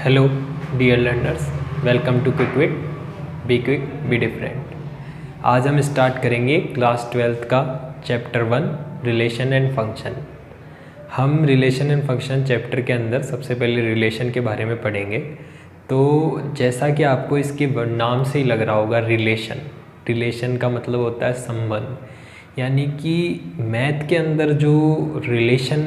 Hello dear learners, welcome to Quick Wit. Be quick be different. आज हम start करेंगे class 12th का chapter 1 relation and function. हम relation and function chapter के अंदर सबसे पहले रिलेशन के बारे में पढ़ेंगे। तो जैसा कि आपको इसके नाम से ही लग रहा होगा, रिलेशन का मतलब होता है संबंध। यानी कि मैथ के अंदर जो रिलेशन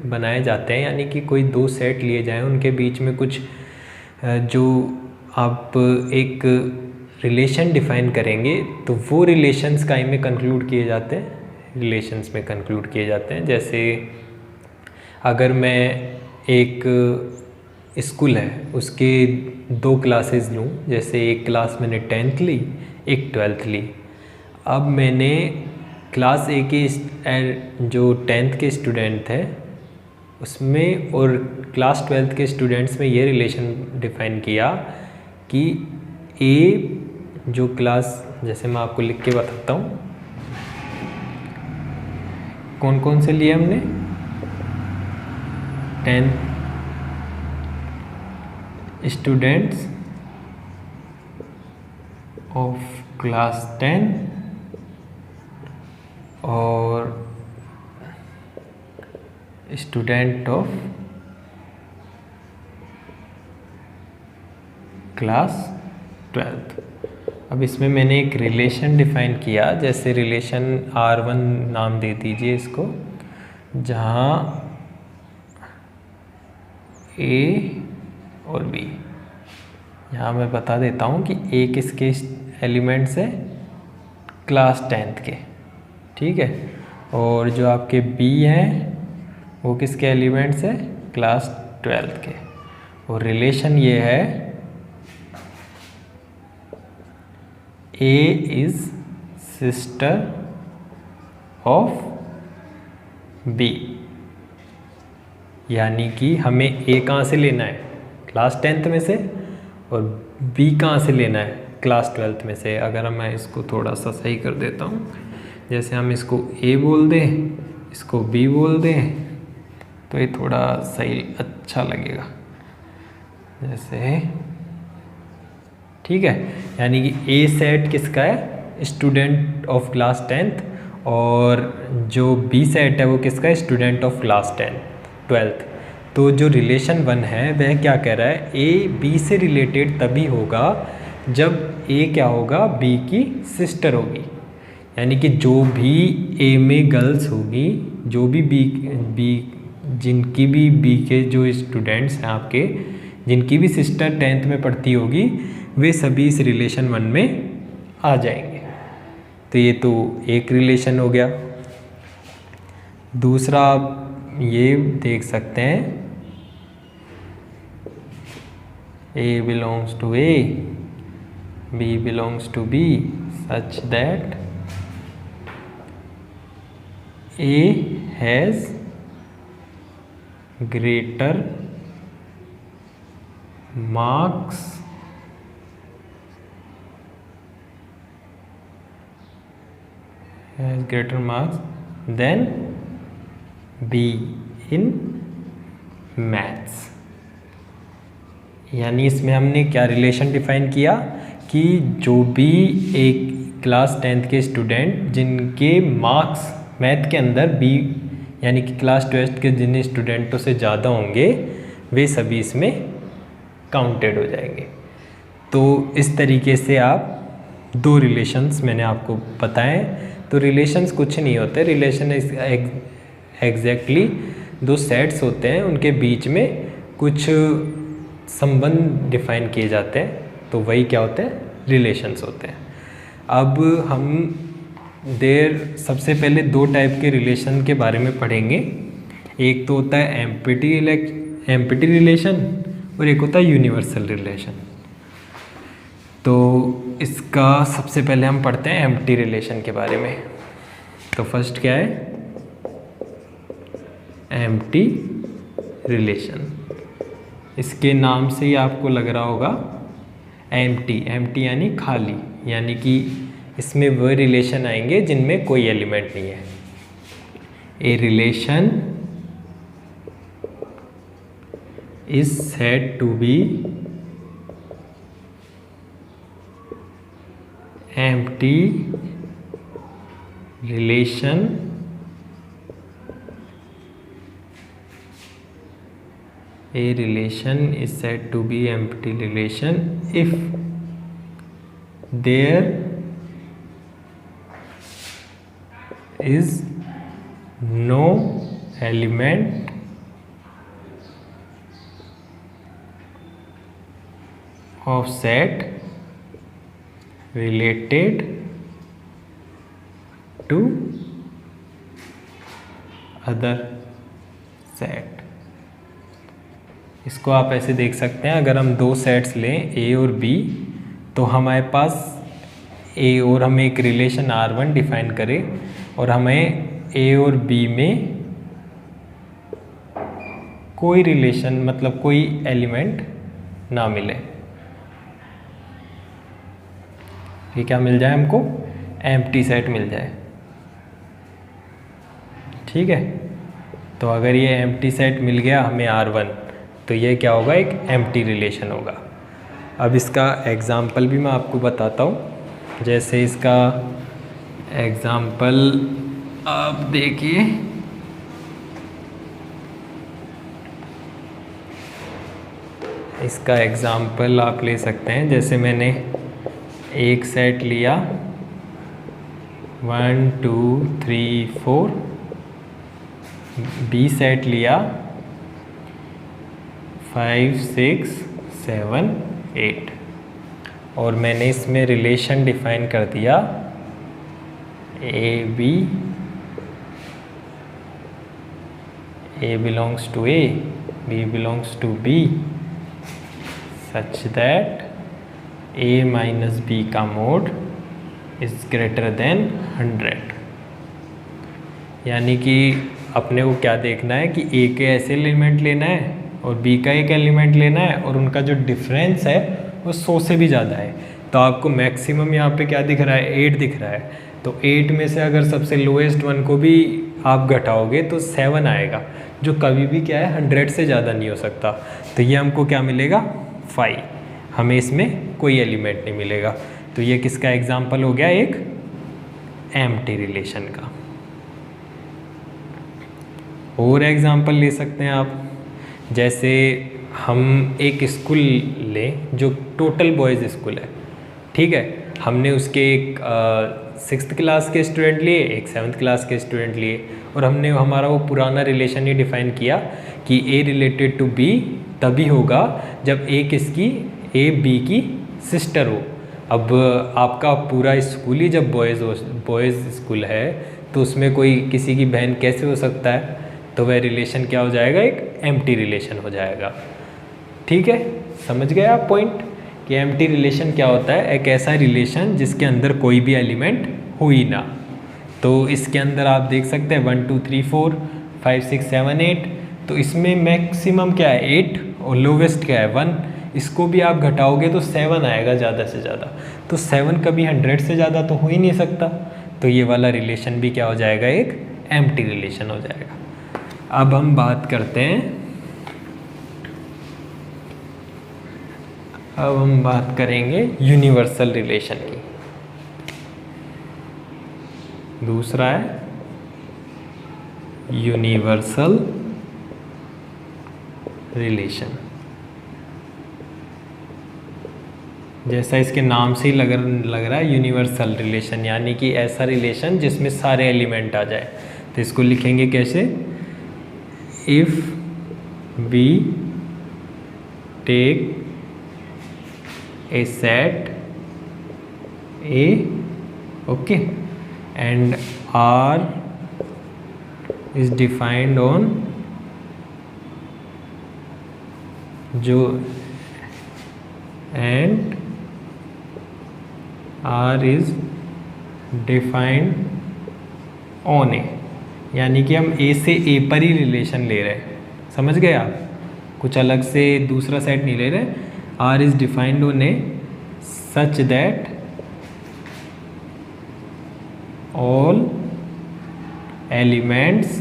बनाए जाते हैं, यानी कि कोई दो सेट लिए जाएं, उनके बीच में कुछ जो आप एक रिलेशन डिफाइन करेंगे तो वो रिलेशंस काई में कंक्लूड किए जाते हैं, रिलेशंस में कंक्लूड किए जाते हैं। जैसे अगर मैं एक स्कूल है उसके दो क्लासेस लूँ, जैसे एक क्लास मैंने 10th ली, एक 12th ली। अब मैंने क्लास ए के जो 10th के स्टूडेंट थे उसमें और क्लास 12th के स्टूडेंट्स में ये रिलेशन डिफाइन किया कि ए जो क्लास, जैसे मैं आपको लिख के बताता हूँ कौन कौन से लिए हमने। 10 स्टूडेंट्स ऑफ क्लास 10 और स्टूडेंट ऑफ क्लास 12th। अब इसमें मैंने एक रिलेशन डिफाइन किया, जैसे रिलेशन R1 नाम दे दीजिए इसको, जहाँ A और B। यहाँ मैं बता देता हूँ कि A किसके एलिमेंट्स है, क्लास 10th के, ठीक है। और जो आपके B हैं वो किसके एलिमेंट्स है, क्लास 12th के। और रिलेशन ये है A is sister of B। यानी कि हमें A कहाँ से लेना है, क्लास 10th में से, और B कहाँ से लेना है, क्लास 12th में से। अगर मैं इसको थोड़ा सा सही कर देता हूँ, जैसे हम इसको A बोल दें, इसको B बोल दें, तो ये थोड़ा सही अच्छा लगेगा, जैसे, ठीक है। यानी कि A सेट किसका है, स्टूडेंट ऑफ क्लास 10th, और जो B सेट है वो किसका है, स्टूडेंट ऑफ क्लास 12th। तो जो रिलेशन 1 है वह क्या कह रहा है, A B से रिलेटेड तभी होगा जब A क्या होगा, B की सिस्टर होगी। यानी कि जो भी A में गर्ल्स होगी, जो भी B जिनकी भी B के जो स्टूडेंट्स हैं आपके, जिनकी भी सिस्टर 10th में पढ़ती होगी, वे सभी इस रिलेशन 1 में आ जाएंगे। तो ये तो एक रिलेशन हो गया। दूसरा आप ये देख सकते हैं, A belongs to A, B belongs to B, such that A has greater marks than B in maths। यानी इसमें हमने क्या रिलेशन डिफाइन किया कि जो भी एक क्लास 10th के स्टूडेंट जिनके मार्क्स मैथ के अंदर B यानी कि क्लास 12th के जिन स्टूडेंटों से ज़्यादा होंगे, वे सभी इसमें काउंटेड हो जाएंगे। तो इस तरीके से आप दो रिलेशंस मैंने आपको बताएं। तो रिलेशंस कुछ नहीं होते, रिलेशन एग्जैक्टली दो सेट्स होते हैं, उनके बीच में कुछ संबंध डिफाइन किए जाते हैं, तो वही क्या होते हैं, रिलेशंस होते हैं। अब हम सबसे पहले दो टाइप के रिलेशन के बारे में पढ़ेंगे। एक तो होता है एम्प्टी रिलेशन और एक होता है यूनिवर्सल रिलेशन। तो इसका सबसे पहले हम पढ़ते हैं एम्प्टी रिलेशन के बारे में। तो फर्स्ट क्या है, एम्प्टी रिलेशन। इसके नाम से ही आपको लग रहा होगा एम्प्टी यानी खाली, यानी कि इसमें वह रिलेशन आएंगे जिनमें कोई एलिमेंट नहीं है। A relation is said to be empty relation a relation is said to be empty relation if there is no element of set related to other set। इसको आप ऐसे देख सकते हैं, अगर हम दो सेट्स लें ए और बी तो हमारे पास ए और हम एक रिलेशन R1 डिफाइन करें और हमें ए और बी में कोई रिलेशन मतलब कोई एलिमेंट ना मिले, ये क्या मिल जाए हमको, एम्प्टी सेट मिल जाए। ठीक है, तो अगर ये एम्प्टी सेट मिल गया हमें R1 तो ये क्या होगा, एक एम्प्टी रिलेशन होगा। अब इसका एग्ज़ाम्पल भी मैं आपको बताता हूँ। जैसे इसका एग्ज़ाम्पल आप देखिए, इसका एग्ज़ाम्पल आप ले सकते हैं। जैसे मैंने एक सेट लिया 1 2 3 4, बी सेट लिया 5 6 7 8 और मैंने इसमें रिलेशन डिफाइन कर दिया A belongs to A, B belongs to B such that a minus B का मोड इज़ ग्रेटर देन 100। यानी कि अपने को क्या देखना है कि a के ऐसे एलिमेंट लेना है और b का एक एलिमेंट लेना है और उनका जो डिफरेंस है वो 100 से भी ज़्यादा है। तो आपको मैक्सिमम यहाँ पे क्या दिख रहा है, 8 दिख रहा है। तो 8 में से अगर सबसे लोएस्ट वन को भी आप घटाओगे तो 7 आएगा, जो कभी भी क्या है 100 से ज़्यादा नहीं हो सकता। तो ये हमको क्या मिलेगा, 5। हमें इसमें कोई एलिमेंट नहीं मिलेगा। तो ये किसका एग्जाम्पल हो गया, एक एम्प्टी रिलेशन का। और एग्जाम्पल ले सकते हैं आप, जैसे हम एक स्कूल लें जो टोटल बॉयज़ स्कूल है। ठीक है, हमने उसके एक 6th क्लास के स्टूडेंट लिए, एक 7th क्लास के स्टूडेंट लिए और हमने हमारा वो पुराना रिलेशन ही डिफाइन किया कि ए रिलेटेड टू बी तभी होगा जब ए बी की सिस्टर हो। अब आपका पूरा स्कूल ही जब बॉयज़ स्कूल है तो उसमें कोई किसी की बहन कैसे हो सकता है, तो वह रिलेशन क्या हो जाएगा, एक एम्प्टी रिलेशन हो जाएगा। ठीक है, समझ गए आप पॉइंट कि एम्प्टी रिलेशन क्या होता है, एक ऐसा रिलेशन जिसके अंदर कोई भी एलिमेंट हो ही ना। तो इसके अंदर आप देख सकते हैं 1 2 3 4 5 6 7 8, तो इसमें मैक्सिमम क्या है 8 और लोवेस्ट क्या है 1। इसको भी आप घटाओगे तो 7 आएगा ज़्यादा से ज़्यादा। तो 7 कभी 100 से ज़्यादा तो हो ही नहीं सकता। तो ये वाला रिलेशन भी क्या हो जाएगा, एक एम्प्टी रिलेशन हो जाएगा। अब हम बात करते हैं, अब हम बात करेंगे यूनिवर्सल रिलेशन की। दूसरा है यूनिवर्सल रिलेशन। जैसा इसके नाम से ही लग रहा है यूनिवर्सल रिलेशन, यानी कि ऐसा रिलेशन जिसमें सारे एलिमेंट आ जाए। तो इसको लिखेंगे कैसे, if we take a set A, okay, and R is defined on जो and R is defined on A, यानी कि हम A से A पर ही रिलेशन ले रहे हैं। समझ गए आप, कुछ अलग से दूसरा सेट नहीं ले रहे। R is defined on A such that all elements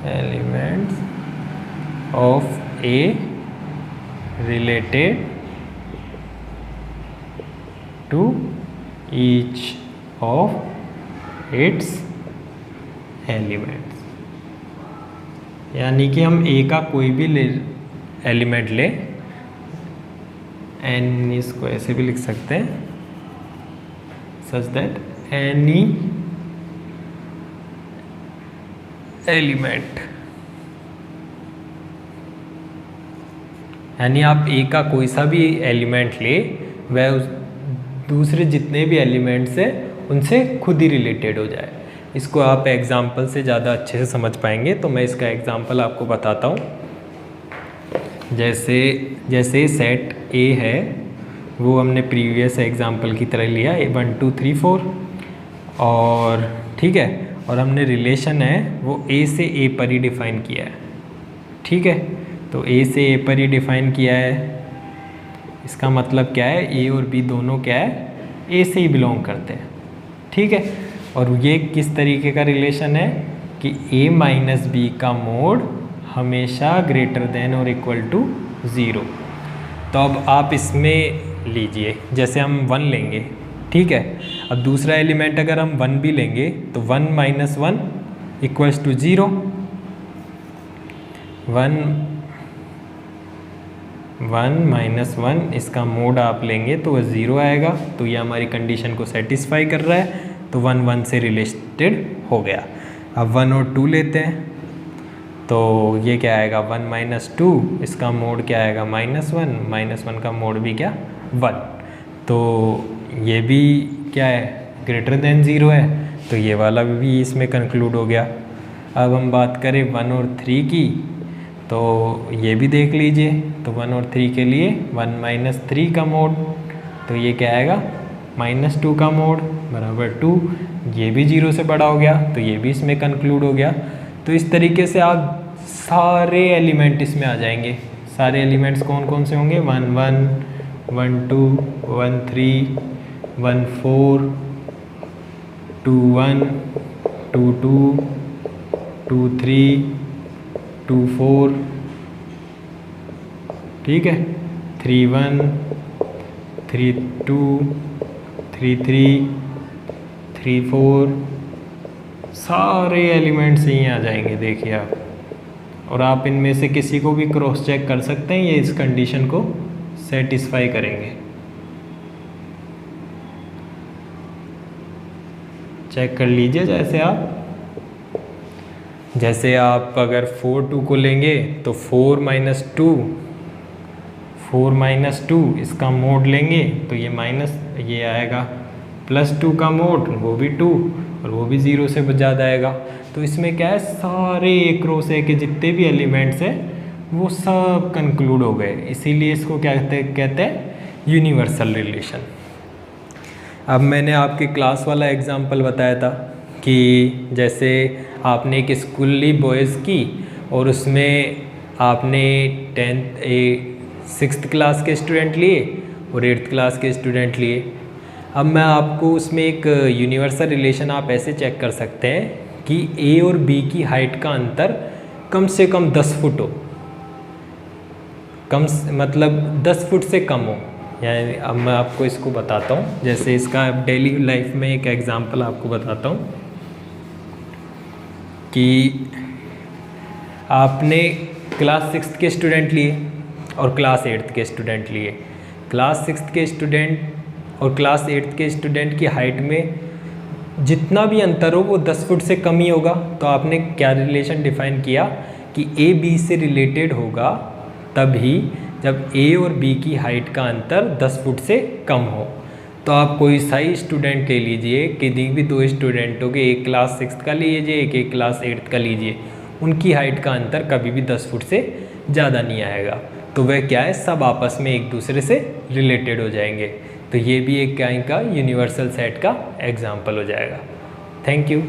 elements of A related to each of its elements. यानी कि हम ए का कोई भी एलिमेंट ले, एन, इसको ऐसे भी लिख सकते हैं, सच दैट एनी एलिमेंट, यानी आप ए का कोई सा भी एलिमेंट ले, वह उस दूसरे जितने भी एलिमेंट्स हैं उनसे खुद ही रिलेटेड हो जाए। इसको आप एग्जाम्पल से ज़्यादा अच्छे से समझ पाएंगे, तो मैं इसका एग्जाम्पल आपको बताता हूँ। जैसे सेट ए है, वो हमने प्रीवियस एग्जाम्पल की तरह लिया, 1 2 3 4, और ठीक है, और हमने रिलेशन है वो ए से ए पर ही डिफ़ाइन किया है। ठीक है, तो ए से ए पर ही डिफ़ाइन किया है, इसका मतलब क्या है, ए और बी दोनों क्या है, ए से ही बिलोंग करते हैं। ठीक है, और ये किस तरीके का रिलेशन है कि a माइनस बी का मोड हमेशा ग्रेटर देन और इक्वल टू 0। तो अब आप इसमें लीजिए, जैसे हम 1 लेंगे, ठीक है, अब दूसरा एलिमेंट अगर हम 1 भी लेंगे तो 1 माइनस 1 इक्वल्स टू 0। 1 माइनस 1 इसका मोड आप लेंगे तो वह 0 आएगा। तो ये हमारी कंडीशन को सेटिस्फाई कर रहा है, तो 1 1 से रिलेटेड हो गया। अब 1 और 2 लेते हैं, तो ये क्या आएगा, 1 माइनस 2, इसका मोड क्या आएगा, -1, -1 का मोड भी क्या, 1। तो ये भी क्या है, ग्रेटर देन 0 है, तो ये वाला भी इसमें कंक्लूड हो गया। अब हम बात करें 1 और 3 की, तो ये भी देख लीजिए, तो 1 और 3 के लिए 1 माइनस 3 का मोड, तो ये क्या आएगा, -2 का मोड बराबर 2, ये भी 0 से बड़ा हो गया, तो ये भी इसमें कंक्लूड हो गया। तो इस तरीके से आप सारे एलिमेंट इसमें आ जाएंगे। सारे एलिमेंट्स कौन कौन से होंगे, 1 1, 1 2, 1 3, 1 4, 2 1, 2 2, 2 3, 2 4, ठीक है, 3 1, 3 2, 3 3, 3 4, सारे एलिमेंट्स यहीं आ जाएंगे, देखिए आप। और आप इनमें से किसी को भी क्रॉस चेक कर सकते हैं, ये इस कंडीशन को सेटिस्फाई करेंगे। चेक कर लीजिए, जैसे आप अगर 4 2 को लेंगे तो 4 माइनस 2 इसका मोड लेंगे तो ये आएगा, +2 का मोड वो भी 2, और वो भी 0 से ज़्यादा आएगा। तो इसमें क्या है, सारे एक रो से के जितने भी एलिमेंट्स हैं वो सब कंक्लूड हो गए, इसीलिए इसको क्या कहते हैं यूनिवर्सल रिलेशन। अब मैंने आपके क्लास वाला एग्जांपल बताया था कि जैसे आपने एक स्कूल ली बॉयज़ की, और उसमें आपने 6th क्लास के स्टूडेंट लिए और 8th क्लास के स्टूडेंट लिए। अब मैं आपको उसमें एक यूनिवर्सल रिलेशन आप ऐसे चेक कर सकते हैं कि ए और बी की हाइट का अंतर कम से कम 10 फुट हो, मतलब 10 फुट से कम हो। यानी अब मैं आपको इसको बताता हूँ, जैसे इसका डेली लाइफ में एक एग्जांपल आपको बताता हूँ कि आपने क्लास 6th के स्टूडेंट लिए और क्लास 8th के स्टूडेंट लिए। क्लास 6th के स्टूडेंट और क्लास 8th के स्टूडेंट की हाइट में जितना भी अंतर हो वो 10 फुट से कम ही होगा। तो आपने क्या रिलेशन डिफाइन किया कि ए बी से रिलेटेड होगा तभी जब ए और बी की हाइट का अंतर 10 फुट से कम हो। तो आप कोई सा ही स्टूडेंट ले लीजिए, किसी भी 2 स्टूडेंटों के, एक क्लास 6th का लीजिए, एक क्लास 8th का लीजिए, उनकी हाइट का अंतर कभी भी 10 फुट से ज़्यादा नहीं आएगा। तो वह क्या है, सब आपस में एक दूसरे से रिलेटेड हो जाएंगे। तो ये भी एक क्या का यूनिवर्सल सेट का एग्जाम्पल हो जाएगा। Thank you.